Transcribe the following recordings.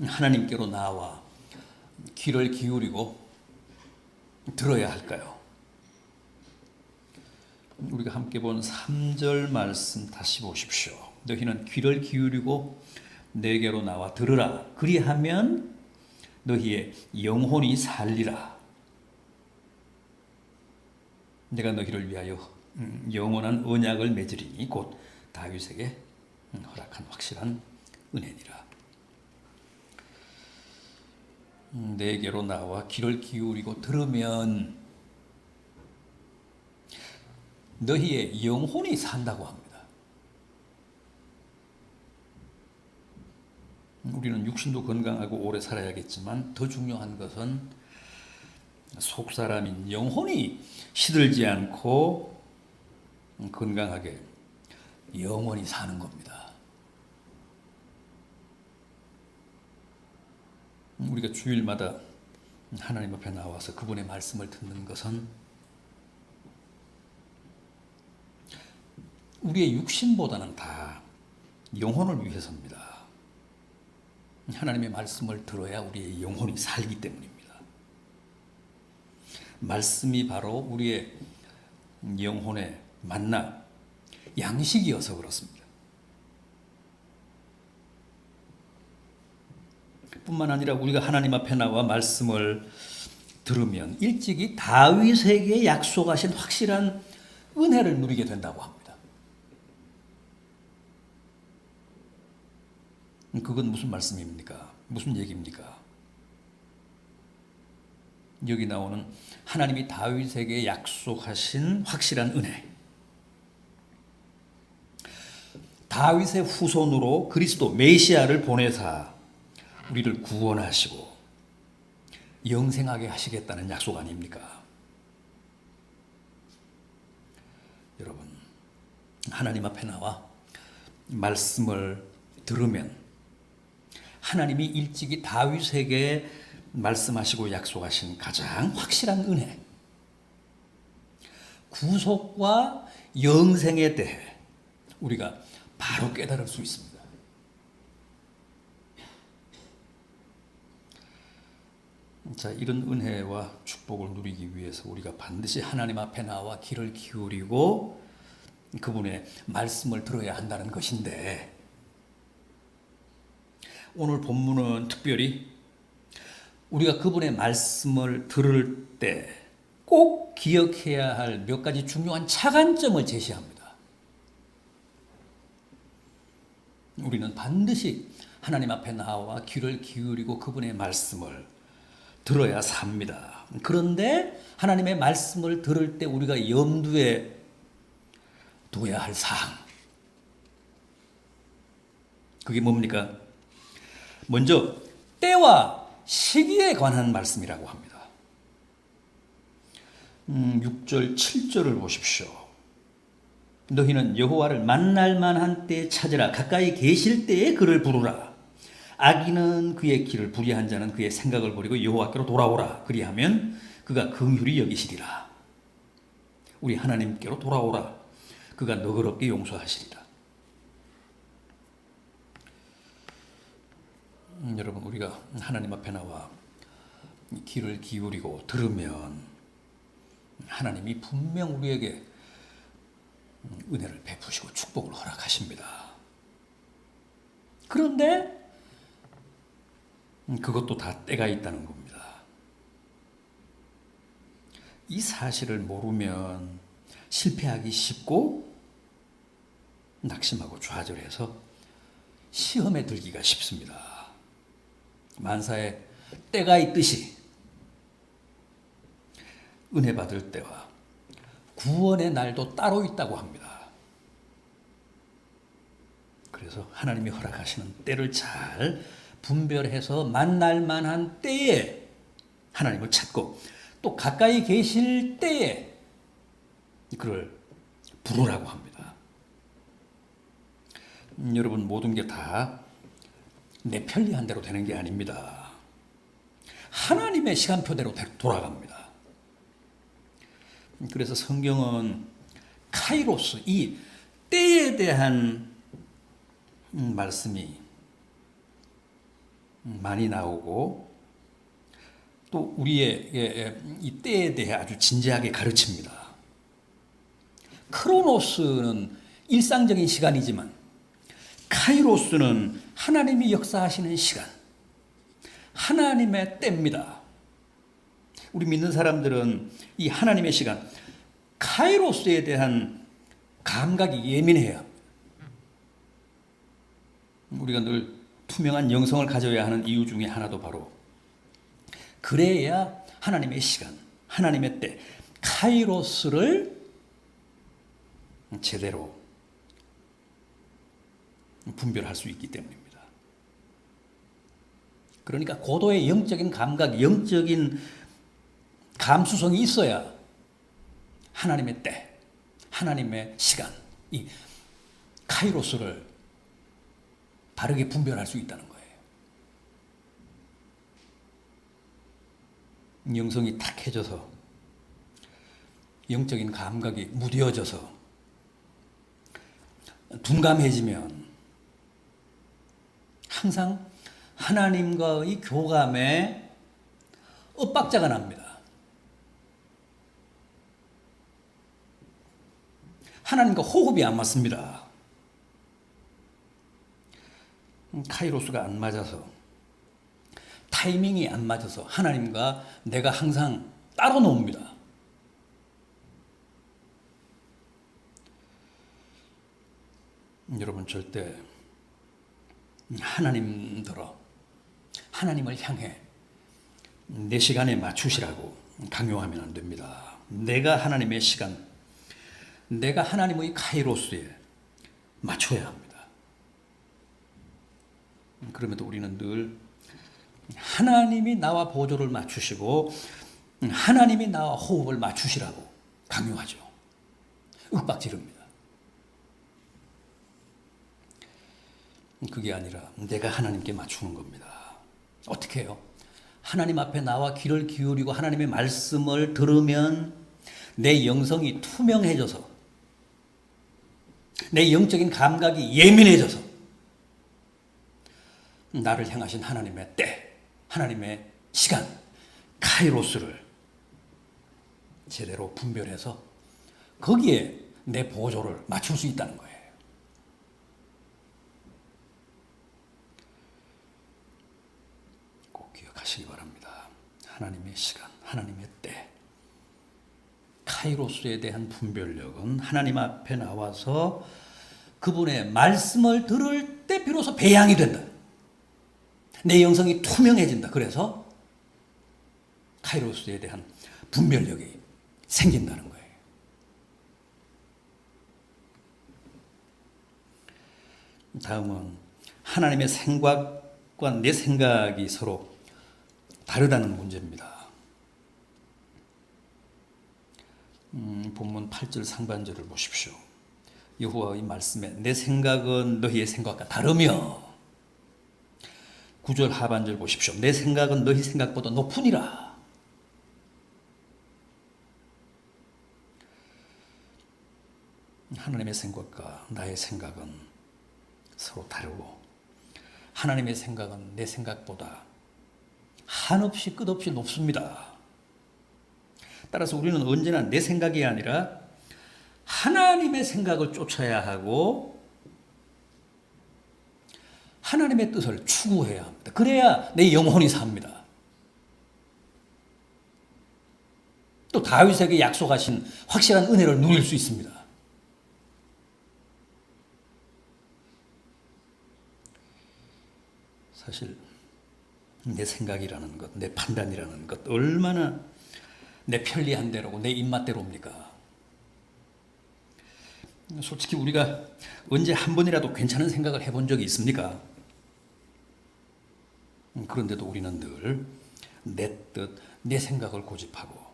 하나님께로 나와 귀를 기울이고 들어야 할까요? 우리가 함께 본 3절 말씀 다시 보십시오. 너희는 귀를 기울이고 내게로 나와 들으라. 그리하면 너희의 영혼이 살리라. 내가 너희를 위하여 영원한 언약을 맺으리니 곧 다윗에게 허락한 확실한 은혜니라. 내게로 나와 귀를 기울이고 들으면 너희의 영혼이 산다고 합니다. 우리는 육신도 건강하고 오래 살아야겠지만 더 중요한 것은 속사람인 영혼이 시들지 않고 건강하게 영원히 사는 겁니다. 우리가 주일마다 하나님 앞에 나와서 그분의 말씀을 듣는 것은 우리의 육신보다는 다 영혼을 위해서입니다. 하나님의 말씀을 들어야 우리의 영혼이 살기 때문입니다. 말씀이 바로 우리의 영혼의 만나, 양식이어서 그렇습니다. 뿐만 아니라 우리가 하나님 앞에 나와 말씀을 들으면 일찍이 다윗에게 약속하신 확실한 은혜를 누리게 된다고 합니다. 그건 무슨 말씀입니까? 무슨 얘기입니까? 여기 나오는 하나님이 다윗에게 약속하신 확실한 은혜. 다윗의 후손으로 그리스도 메시아를 보내사 우리를 구원하시고 영생하게 하시겠다는 약속 아닙니까? 여러분, 하나님 앞에 나와 말씀을 들으면 하나님이 일찍이 다윗에게 말씀하시고 약속하신 가장 확실한 은혜, 구속과 영생에 대해 우리가 바로 깨달을 수 있습니다. 자, 이런 은혜와 축복을 누리기 위해서 우리가 반드시 하나님 앞에 나와 귀를 기울이고 그분의 말씀을 들어야 한다는 것인데, 오늘 본문은 특별히 우리가 그분의 말씀을 들을 때 꼭 기억해야 할 몇 가지 중요한 차관점을 제시합니다. 우리는 반드시 하나님 앞에 나와 귀를 기울이고 그분의 말씀을 들어야 삽니다. 그런데 하나님의 말씀을 들을 때 우리가 염두에 둬야 할 사항, 그게 뭡니까? 먼저 때와 시기에 관한 말씀이라고 합니다. 6절 7절을 보십시오. 너희는 여호와를 만날 만한 때에 찾으라. 가까이 계실 때에 그를 부르라. 악인은 그의 길을 불의한 자는 그의 생각을 버리고 여호와께로 돌아오라. 그리하면 그가 긍휼히 여기시리라. 우리 하나님께로 돌아오라. 그가 너그럽게 용서하시리라. 여러분, 우리가 하나님 앞에 나와 귀를 기울이고 들으면 하나님이 분명 우리에게 은혜를 베푸시고 축복을 허락하십니다. 그런데 그것도 다 때가 있다는 겁니다. 이 사실을 모르면 실패하기 쉽고 낙심하고 좌절해서 시험에 들기가 쉽습니다. 만사에 때가 있듯이 은혜 받을 때와 구원의 날도 따로 있다고 합니다. 그래서 하나님이 허락하시는 때를 잘 분별해서 만날 만한 때에 하나님을 찾고 또 가까이 계실 때에 그를 부르라고 합니다. 여러분, 모든 게 다 내 편리한 대로 되는 게 아닙니다. 하나님의 시간표대로 돌아갑니다. 그래서 성경은 카이로스, 이 때에 대한 말씀이 많이 나오고 또 우리의 이 때에 대해 아주 진지하게 가르칩니다. 크로노스는 일상적인 시간이지만 카이로스는 하나님이 역사하시는 시간, 하나님의 때입니다. 우리 믿는 사람들은 이 하나님의 시간, 카이로스에 대한 감각이 예민해요. 우리가 늘 투명한 영성을 가져야 하는 이유 중에 하나도 바로 그래야 하나님의 시간, 하나님의 때, 카이로스를 제대로 분별할 수 있기 때문입니다. 그러니까 고도의 영적인 감각, 영적인 감수성이 있어야 하나님의 때, 하나님의 시간, 이 카이로스를 바르게 분별할 수 있다는 거예요. 영성이 탁해져서 영적인 감각이 무뎌져서 둔감해지면 항상 하나님과의 교감에 엇박자가 납니다. 하나님과 호흡이 안 맞습니다. 카이로스가 안 맞아서, 타이밍이 안 맞아서 하나님과 내가 항상 따로 놉니다. 여러분 절대 하나님을 향해 내 시간에 맞추시라고 강요하면 안 됩니다. 내가 하나님의 시간, 내가 하나님의 카이로스에 맞춰야 합니다. 그럼에도 우리는 늘 하나님이 나와 보조를 맞추시고 하나님이 나와 호흡을 맞추시라고 강요하죠. 윽박지릅니다. 그게 아니라 내가 하나님께 맞추는 겁니다. 어떻게 해요? 하나님 앞에 나와 귀를 기울이고 하나님의 말씀을 들으면 내 영성이 투명해져서 내 영적인 감각이 예민해져서 나를 향하신 하나님의 때, 하나님의 시간, 카이로스를 제대로 분별해서 거기에 내 보조를 맞출 수 있다는 거예요. 꼭 기억하시기 바랍니다. 하나님의 시간, 하나님의 때, 카이로스에 대한 분별력은 하나님 앞에 나와서 그분의 말씀을 들을 때 비로소 배양이 된다. 내 영성이 투명해진다. 그래서 카이로스에 대한 분별력이 생긴다는 거예요. 다음은 하나님의 생각과 내 생각이 서로 다르다는 문제입니다. 본문 8절 상반절을 보십시오. 여호와의 말씀에 내 생각은 너희의 생각과 다르며 9절 하반절 보십시오. 내 생각은 너희 생각보다 높으니라. 하나님의 생각과 나의 생각은 서로 다르고 하나님의 생각은 내 생각보다 한없이 끝없이 높습니다. 따라서 우리는 언제나 내 생각이 아니라 하나님의 생각을 쫓아야 하고 하나님의 뜻을 추구해야 합니다. 그래야 내 영혼이 삽니다. 또 다윗에게 약속하신 확실한 은혜를 누릴 수 있습니다. 사실 내 생각이라는 것, 내 판단이라는 것 얼마나 내 편리한 대로고 내 입맛대로입니까? 솔직히 우리가 언제 한 번이라도 괜찮은 생각을 해본 적이 있습니까? 그런데도 우리는 늘 내 뜻, 내 생각을 고집하고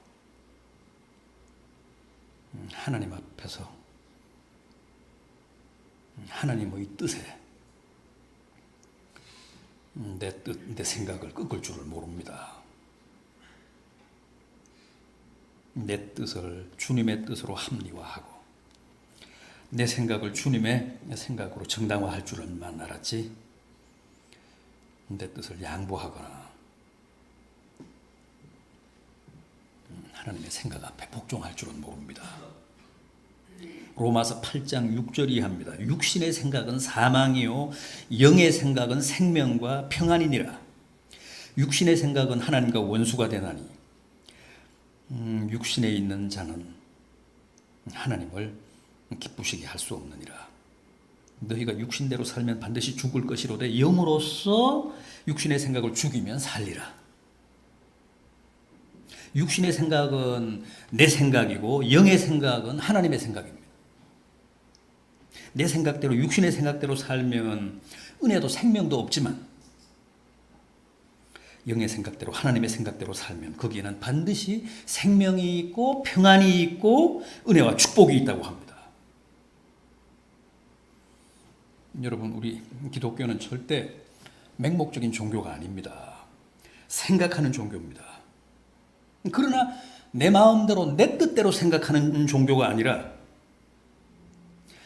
하나님 앞에서 하나님의 뜻에 내 뜻, 내 생각을 꺾을 줄을 모릅니다. 내 뜻을 주님의 뜻으로 합리화하고 내 생각을 주님의 생각으로 정당화할 줄만 알았지 내 뜻을 양보하거나 하나님의 생각 앞에 복종할 줄은 모릅니다. 로마서 8장 6절이 합니다. 육신의 생각은 사망이요 영의 생각은 생명과 평안이니라. 육신의 생각은 하나님과 원수가 되나니 육신에 있는 자는 하나님을 기쁘시게 할 수 없느니라. 너희가 육신대로 살면 반드시 죽을 것이로되 영으로서 육신의 생각을 죽이면 살리라. 육신의 생각은 내 생각이고 영의 생각은 하나님의 생각입니다. 내 생각대로 육신의 생각대로 살면 은혜도 생명도 없지만 영의 생각대로 하나님의 생각대로 살면 거기에는 반드시 생명이 있고 평안이 있고 은혜와 축복이 있다고 합니다. 여러분, 우리 기독교는 절대 맹목적인 종교가 아닙니다. 생각하는 종교입니다. 그러나 내 마음대로 내 뜻대로 생각하는 종교가 아니라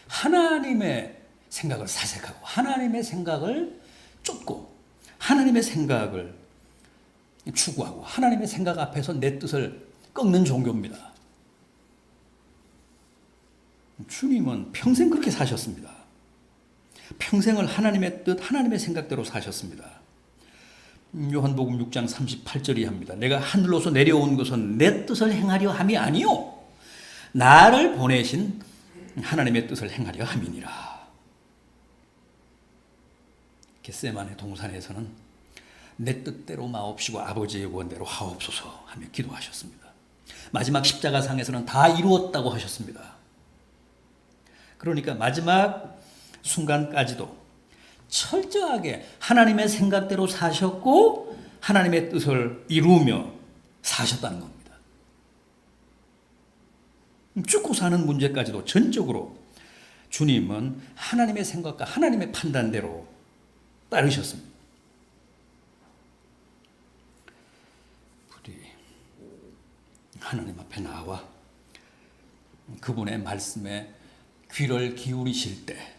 하나님의 생각을 사색하고 하나님의 생각을 쫓고 하나님의 생각을 추구하고 하나님의 생각 앞에서 내 뜻을 꺾는 종교입니다. 주님은 평생 그렇게 사셨습니다. 평생을 하나님의 뜻, 하나님의 생각대로 사셨습니다. 요한복음 6장 38절이 합니다. 내가 하늘로서 내려온 것은 내 뜻을 행하려 함이 아니요 나를 보내신 하나님의 뜻을 행하려 함이니라. 겟세마네 동산에서는 내 뜻대로 마옵시고 아버지의 원대로 하옵소서 하며 기도하셨습니다. 마지막 십자가상에서는 다 이루었다고 하셨습니다. 그러니까 마지막 순간까지도 철저하게 하나님의 생각대로 사셨고 하나님의 뜻을 이루며 사셨다는 겁니다. 죽고 사는 문제까지도 전적으로 주님은 하나님의 생각과 하나님의 판단대로 따르셨습니다. 부디 하나님 앞에 나와 그분의 말씀에 귀를 기울이실 때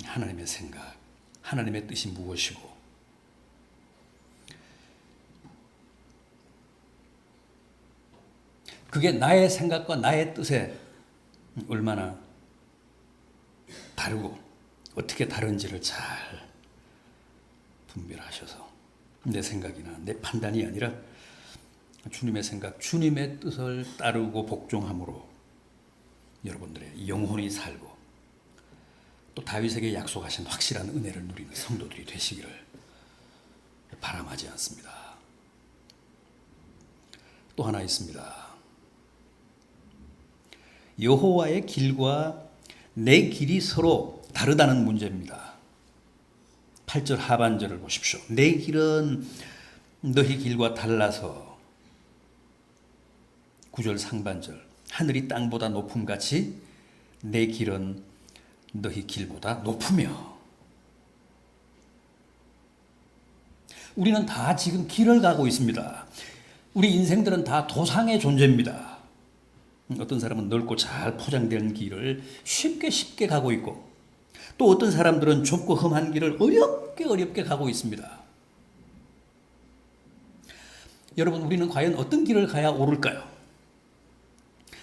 하나님의 생각, 하나님의 뜻이 무엇이고 그게 나의 생각과 나의 뜻에 얼마나 다르고 어떻게 다른지를 잘 분별하셔서 내 생각이나 내 판단이 아니라 주님의 생각, 주님의 뜻을 따르고 복종함으로 여러분들의 영혼이 살고 또 다윗에게 약속하신 확실한 은혜를 누리는 성도들이 되시기를 바람하지 않습니다. 또 하나 있습니다. 여호와의 길과 내 길이 서로 다르다는 문제입니다. 8절 하반절을 보십시오. 내 길은 너희 길과 달라서 9절 상반절 하늘이 땅보다 높음같이 내 길은 너희 길보다 높으며 우리는 다 지금 길을 가고 있습니다. 우리 인생들은 다 도상의 존재입니다. 어떤 사람은 넓고 잘 포장된 길을 쉽게 가고 있고 또 어떤 사람들은 좁고 험한 길을 어렵게 가고 있습니다. 여러분, 우리는 과연 어떤 길을 가야 옳을까요?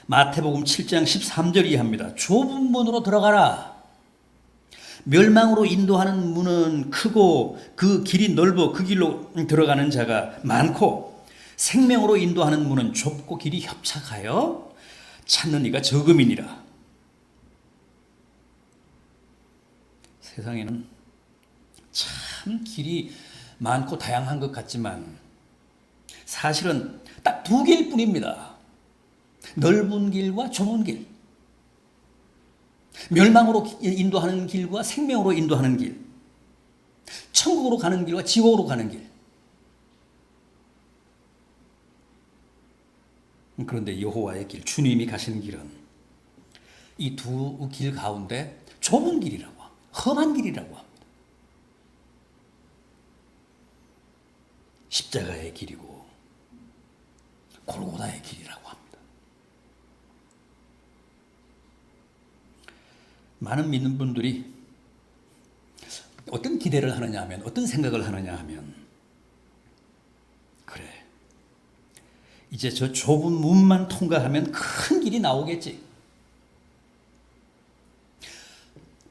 마태복음 7장 13절이 합니다. 좁은 문으로 들어가라. 멸망으로 인도하는 문은 크고 그 길이 넓어 그 길로 들어가는 자가 많고 생명으로 인도하는 문은 좁고 길이 협착하여 찾는 이가 적음이니라. 세상에는 참 길이 많고 다양한 것 같지만 사실은 딱 두 개일 뿐입니다. 넓은 길과 좁은 길. 멸망으로 인도하는 길과 생명으로 인도하는 길. 천국으로 가는 길과 지옥으로 가는 길. 그런데 여호와의 길, 주님이 가시는 길은 이 두 길 가운데 좁은 길이라고 합니다. 험한 길이라고 합니다. 십자가의 길이고 골고다의 길이라고 합니다. 많은 믿는 분들이 어떤 기대를 하느냐 하면, 어떤 생각을 하느냐 하면, 그래, 이제 저 좁은 문만 통과하면 큰 길이 나오겠지.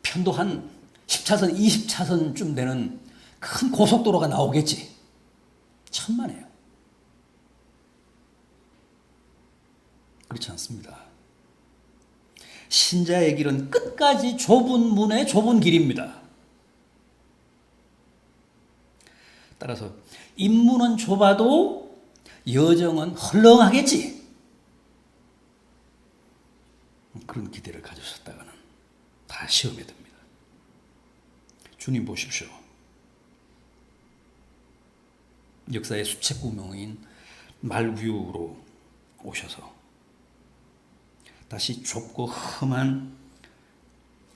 편도 한 10차선, 20차선쯤 되는 큰 고속도로가 나오겠지. 천만에요. 그렇지 않습니다. 신자의 길은 끝까지 좁은 문의 좁은 길입니다. 따라서 입문은 좁아도 여정은 헐렁하겠지. 그런 기대를 가지셨다가는 다 시험에 듭니다. 주님 보십시오. 역사의 수채구멍인 말 위로 오셔서 다시 좁고 험한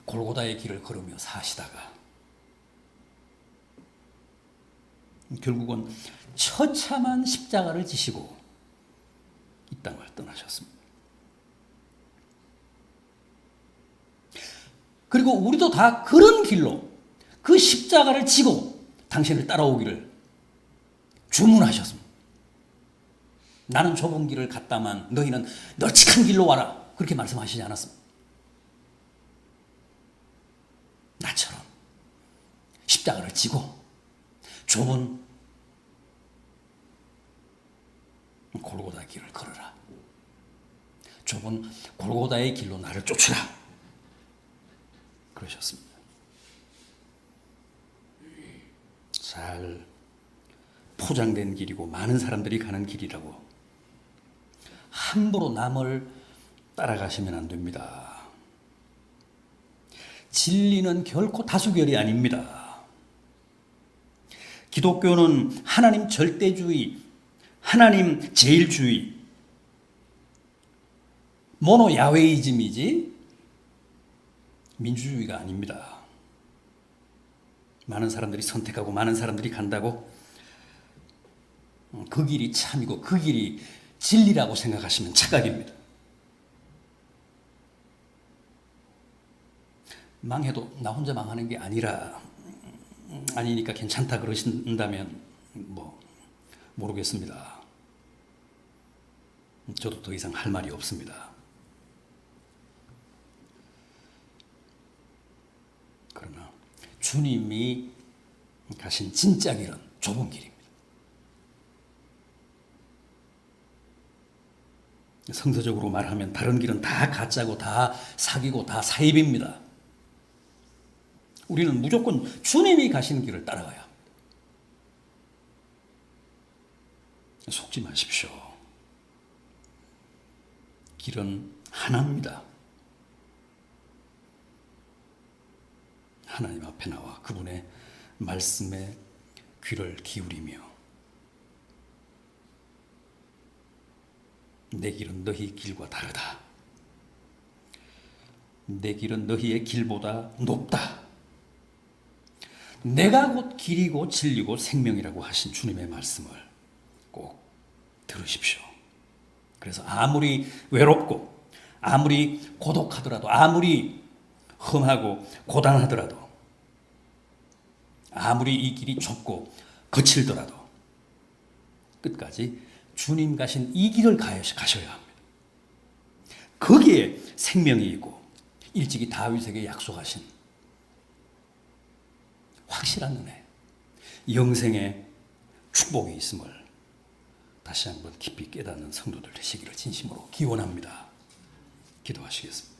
골고다의 길을 걸으며 사시다가 결국은 처참한 십자가를 지시고 이 땅을 떠나셨습니다. 그리고 우리도 다 그런 길로 그 십자가를 지고 당신을 따라오기를 주문하셨습니다. 나는 좁은 길을 갔다만 너희는 널찍한 길로 와라. 그렇게 말씀하시지 않았습니다. 나처럼 십자가를 지고 좁은 골고다 길을 걸어라. 좁은 골고다의 길로 나를 쫓으라. 그러셨습니다. 잘 포장된 길이고 많은 사람들이 가는 길이라고 함부로 남을 따라가시면 안 됩니다. 진리는 결코 다수결이 아닙니다. 기독교는 하나님 절대주의, 하나님 제일주의, 모노 야웨이즘이지 민주주의가 아닙니다. 많은 사람들이 선택하고 많은 사람들이 간다고 그 길이 참이고 그 길이 진리라고 생각하시면 착각입니다. 망해도 나 혼자 망하는 게 아니니까 괜찮다 그러신다면 모르겠습니다. 저도 더 이상 할 말이 없습니다. 그러나 주님이 가신 진짜 길은 좁은 길입니다. 성서적으로 말하면 다른 길은 다 가짜고 다 사기고 다 사입입니다. 우리는 무조건 주님이 가시는 길을 따라가야 합니다. 속지 마십시오. 길은 하나입니다. 하나님 앞에 나와 그분의 말씀에 귀를 기울이며 내 길은 너희 길과 다르다. 내 길은 너희의 길보다 높다. 내가 곧 길이고 진리고 생명이라고 하신 주님의 말씀을 꼭 들으십시오. 그래서 아무리 외롭고 아무리 고독하더라도 아무리 험하고 고단하더라도 아무리 이 길이 좁고 거칠더라도 끝까지 주님 가신 이 길을 가셔야 합니다. 거기에 생명이 있고 일찍이 다윗에게 약속하신 확실한 은혜, 영생의 축복이 있음을 다시 한번 깊이 깨닫는 성도들 되시기를 진심으로 기원합니다. 기도하시겠습니다.